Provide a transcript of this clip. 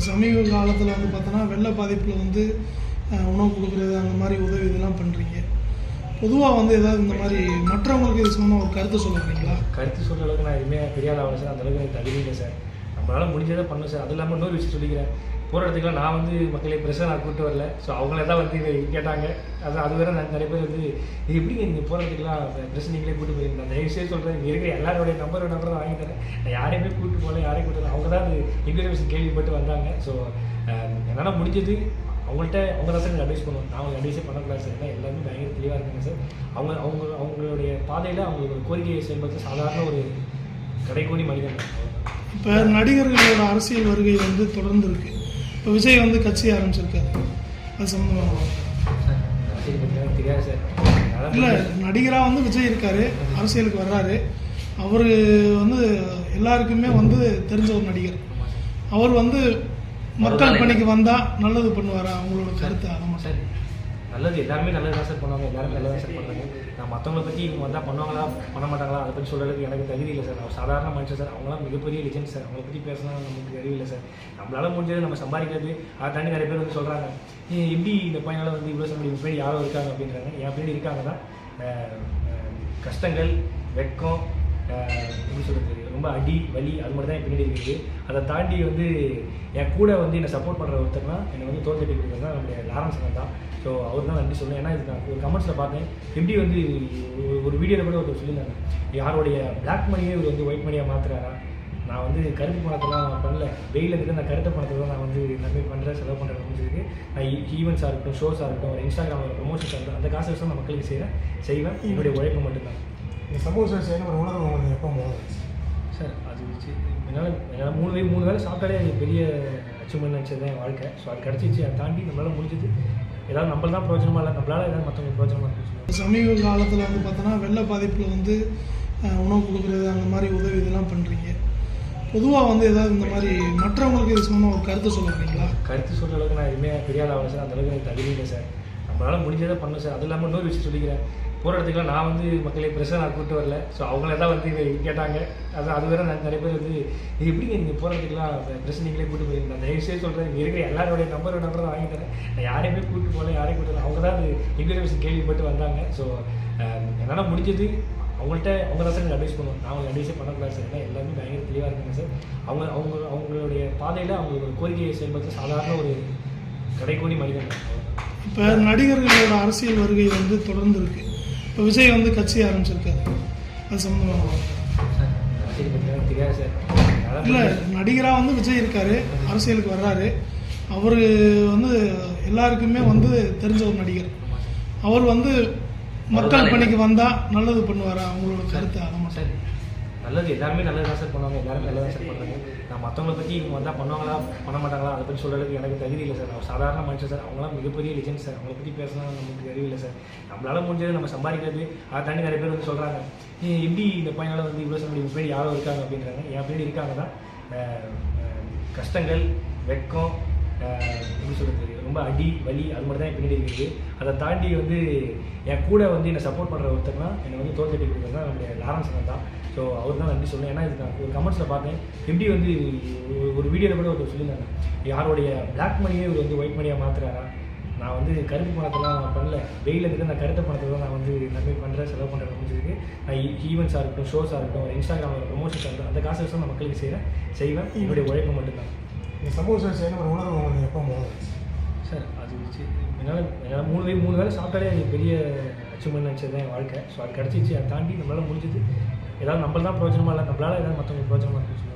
சமீப காலத்தில் வந்து பார்த்தோன்னா வெள்ள பாதிப்பில் வந்து உணவு கொடுக்குறது அந்த மாதிரி உதவி இதெல்லாம் பண்ணுறீங்க. பொதுவாக வந்து ஏதாவது இந்த மாதிரி மற்றவங்களுக்கு இது சம்மந்தமாக ஒரு கருத்து சொல்லுறீங்களா? கருத்து சொல்கிற அளவுக்கு நான் எதுவுமே பெரிய ஆள் ஆகலை சார். அந்தளவுக்கு எனக்கு தகுதி இல்லை சார். நம்மளால் முடிஞ்சதை பண்ணணும் சார். அது இல்லாமல் இன்னொரு விஷயம் சொல்லிக்கிறேன். போகிற இடத்துக்குலாம் நான் வந்து மக்களை ப்ரெஷர் நான் கூப்பிட்டு வரல. ஸோ அவங்களே தான் வந்து இதை கேட்டாங்க. அது வேறு நிறைய பேர் வந்து இது எப்படிங்க நீங்கள் போகிற இடத்துக்குலாம் ப்ரெஷர் நீங்களே கூப்பிட்டு போயிருந்தேன். அந்த விஷயம் சொல்கிறேன். இங்கே இருக்கிற எல்லாரோடைய நம்பர் தான் வாங்கி தரேன். நான் யாரையுமே கூப்பிட்டு போகல, யாரையும் கூப்பிட்டு அவங்க தான் அது இன்ஃபர்மேஷன் கேள்விப்பட்டு வந்தாங்க. ஸோ என்னால் முடிஞ்சது அவங்கள்ட்ட அவங்க தான் சார் எனக்கு அட்வைஸ் பண்ணுவோம். நான் அவங்க அட்வைஸே பண்ணக்கூடாது சார். ஏன்னா எல்லாருமே பயங்கர தெளிவாக இருக்காங்க சார். அவங்களுடைய பாதையில் அவங்களோட கோரிக்கையை செயல்படுத்த சாதாரண ஒரு கடைக்கோடி மனிதன். இப்போ நடிகர்களோட அரசியல் வருகை வந்து தொடர்ந்து இருக்குது. இப்போ விஜய் வந்து கட்சி ஆரம்பிச்சிருக்காரு. அது சம்மந்தமாக சார் அரசியல் பற்றி தெரியாது சார். இல்லை, நடிகராக வந்து விஜய் இருக்கார், அரசியலுக்கு வர்றாரு. அவர் வந்து எல்லாருக்குமே வந்து தெரிஞ்ச ஒரு நடிகர். அவர் வந்து மக்கள் பணிக்கு வந்தால் நல்லது பண்ணுவாரா? அவங்களோட கருத்து அதை சார். நல்லது எல்லாருமே நல்லது தான் சார் பண்ணுவாங்க. எல்லாரும் நல்லதாக சார் பண்ணுறாங்க. நான் மற்றவங்களை பற்றி இவங்க வந்தால் பண்ணுவாங்களா பண்ண மாட்டாங்களா அதை பற்றி சொல்கிறதுக்கு எனக்கு தகுதி இல்லை சார். அவர் சாதாரண மனுஷன் சார். அவங்களாம் மிகப்பெரிய லெஜெண்ட் சார். அவங்கள பற்றி பேசினா நமக்கு தகுதி இல்லை சார். நம்மளால் முடிஞ்சது நம்ம சம்பாதிக்கிறது. அதை தாண்டி நிறைய பேர் வந்து சொல்கிறாங்க, எப்படி இந்த பையனால் வந்து இவ்வளோ சம்பளம் பின்னாடி யாரோ இருக்காங்க அப்படின்றாங்க. என் பின்னாடி இருக்காங்க தான். கஷ்டங்கள், வெட்கம், எப்படி சொல்கிறது, ரொம்ப அடி வலி அது மட்டும் தான் என் பின்னாடி இருக்குது. அதை தாண்டி வந்து என் கூட வந்து என்னை சப்போர்ட் பண்ணுற ஒருத்தர்னா என்னை வந்து தோல்கட்டி கொடுக்குறது தான் நம்மளுடைய லாரன்ஸ் தான். ஸோ அவர் தான் நன்றி சொல்லுவேன். ஏன்னா இது நான் ஒரு கமெண்ட்ஸில் பார்த்தேன். எப்படி வந்து ஒரு வீடியோவில் கூட ஒருத்தர் சொல்லியிருந்தாங்க, யாருடைய பிளாக் மணியே இவர் வந்து ஒயிட் மணியாக மாற்றுறாரா? நான் வந்து கருப்பு பணத்தெல்லாம் நான் பண்ணல, வெயிலில் இருந்து நான் கருத்த பணத்தை தான் நான் வந்து நம்பி பண்ணுறேன், செலவு பண்ணுறேன் முடிஞ்சதுக்கு. நான் ஈவெண்ட்ஸாக இருக்கட்டும், ஷோஸாக இருக்கட்டும், ஒரு இன்ஸ்டாகிராமில் ப்ரொமோஷன்ஸாக இருக்கட்டும், அந்த காசு வச்சு நான் மக்களுக்கு செய்வேன். என்னுடைய உழைப்பு மட்டும்தான். இந்த சமூக சேவை செய்யணும் ஒரு உணர்வு உங்களுக்கு எப்போ போகும் சார்? அது வச்சு என்னால் மூணு வேளை சாப்பிட்டாலே அது பெரிய அச்சீவ்மெண்ட் நினச்சது தான் என் வாழ்க்கை. ஸோ அது கிடச்சிச்சு. அதை தாண்டி நம்மளால் முடிஞ்சது ஏதாவது நம்மள தான் பிரயோஜனமாக இல்லை, நம்மளால் ஏதாவது மற்றவங்களுக்கு பிரயோஜனமாக இருக்கும். சமீப காலத்தில் வந்து பார்த்தோன்னா வெள்ள பாதிப்பில் வந்து உணவு கொடுக்குறது அந்த மாதிரி உதவி இதெல்லாம் பண்ணுறீங்க. பொதுவாக வந்து ஏதாவது இந்த மாதிரி மற்றவங்களுக்கு இது சம்மந்தமாக ஒரு கருத்து சொல்லுறீங்களா? கருத்து சொல்கிற அளவுக்கு நான் எதுவுமே பெரிய ஆள் ஆகலை சார். அந்தளவுக்கு எனக்கு தகுதி இல்லை சார். நம்மளால் முடிஞ்சதை பண்ணணும் சார். அது இல்லாமல் இன்னொரு விஷயம் சொல்லிக்கிறேன். போகிற இடத்துக்குலாம் நான் வந்து மக்களை ப்ரெஷர் நான் கூப்பிட்டு வரல. ஸோ அவங்களே தான் வந்து இதை கேட்டாங்க. அது வேறு நிறைய பேர் வந்து இது எப்படிங்க நீங்கள் போகிற இடத்துக்குலாம் ப்ரெஷர் நீங்களே கூப்பிட்டு போயிருந்தேன். அந்த விஷயம் சொல்கிறேன். இங்கே இருக்கிற எல்லாரோடைய நம்பர் தான் வாங்கி தரேன். நான் யாரையுமே கூப்பிட்டு போகல, யாரையும் கூப்பிட்டு அவங்க தான் அது இன்ஃபர்மேஷன் கேள்விப்பட்டு வந்தாங்க. ஸோ என்னால் முடிஞ்சது அவங்க தான் சார் எனக்கு அட்வைஸ் பண்ணுவோம். நான் அவங்க அட்வைஸே பண்ணக்கூடாது சார். ஏன்னா எல்லாருமே பயங்கர தெளிவாக இருக்காங்க சார். அவங்களுடைய பாதையில் அவங்களோட கோரிக்கையை செயல்படுத்த சாதாரண ஒரு கடைக்கோடி மனிதன். இப்போ நடிகர்களோட அரசியல் வருகை வந்து தொடர்ந்து இருக்குது. இப்போ விஜய் வந்து கட்சி ஆரம்பிச்சிருக்காரு. அது சம்மந்தமாக சார் அரசியல் பற்றி தெரியாது சார். இல்லை, நடிகராக வந்து விஜய் இருக்கார், அரசியலுக்கு வர்றாரு. அவர் வந்து எல்லாருக்குமே வந்து தெரிஞ்ச ஒரு நடிகர். அவர் வந்து மக்கள் பணிக்கு வந்தால் நல்லது பண்ணுவாரா? அவங்களோட கருத்து அதை சார். நல்லது எல்லாருமே நல்லது தான் சார் பண்ணுவாங்க. எல்லாரும் நல்லதாக சார் பண்ணுறாங்க. நான் மற்றவங்களை பற்றி இவங்க வந்தால் பண்ணுவாங்களா பண்ண மாட்டாங்களா அதை பற்றி சொல்கிறதுக்கு எனக்கு தகுதி இல்லை சார். அவர் சாதாரண மனுஷன் சார். அவங்களாம் மிகப்பெரிய லெஜெண்ட் சார். அவங்கள பற்றி பேசினா நமக்கு தகுதி இல்லை சார். நம்மளால் முடிஞ்சது நம்ம சம்பாதிக்கிறது. அதை தாண்டி நிறைய பேர் வந்து சொல்கிறாங்க, எப்படி இந்த பையனால் வந்து இவ்வளோ சம்பளம் பின்னாடி யாரோ இருக்காங்க அப்படின்றாங்க. என் பின்னாடி இருக்காங்க தான். கஷ்டங்கள், வெட்கம், எப்படி சொல்கிறது, ரொம்ப அடி வலி அது மட்டும் தான் என் பின்னாடி இருக்குது. அதை தாண்டி வந்து என் கூட வந்து என்னை சப்போர்ட் பண்ணுற ஒருத்தர்னா என்னை வந்து தோல்கட்டி கொடுக்குறது தான் நம்மளுடைய லாரன்ஸ் தான். ஸோ அவர் தான் நன்றி சொல்லுவேன். ஏன்னா இது நான் ஒரு கமெண்ட்ஸில் பார்த்தேன். எப்படி வந்து ஒரு வீடியோவில் கூட ஒருத்தர் சொல்லியிருந்தாங்க, யாருடைய பிளாக் மணியே இவர் வந்து ஒயிட் மணியாக மாற்றுறாரா? நான் வந்து கருப்பு பணத்தெல்லாம் நான் பண்ணல, வெயிலில் இருந்து நான் கருத்த பணத்தை தான் நான் வந்து நம்பி பண்ணுறேன், செலவு பண்ணுறேன் முடிஞ்சதுக்கு. நான் ஈவெண்ட்ஸாக இருக்கட்டும், ஷோஸாக இருக்கட்டும், ஒரு இன்ஸ்டாகிராமில் ப்ரொமோஷன்ஸாக இருக்கட்டும், அந்த காசு வச்சு நான் மக்களுக்கு செய்வேன். என்னுடைய உழைப்பு மட்டும்தான். இந்த சமூக சேவை செய்யணும் ஒரு உணர்வு உங்களுக்கு எப்போ போகும் சார்? அது வச்சு என்னால் மூணு வேளை சாப்பிட்டாலே அது பெரிய அச்சீவ்மெண்ட் நினச்சது தான் என் வாழ்க்கை. ஸோ அது கிடச்சிச்சு. அதை தாண்டி நம்மளால் முடிஞ்சது ஏதாவது நம்மள தான் பிரயோஜனமாக இல்லை, நம்மளால் ஏதாவது மற்றவங்களுக்கு பிரயோஜனமாக இருக்கும்.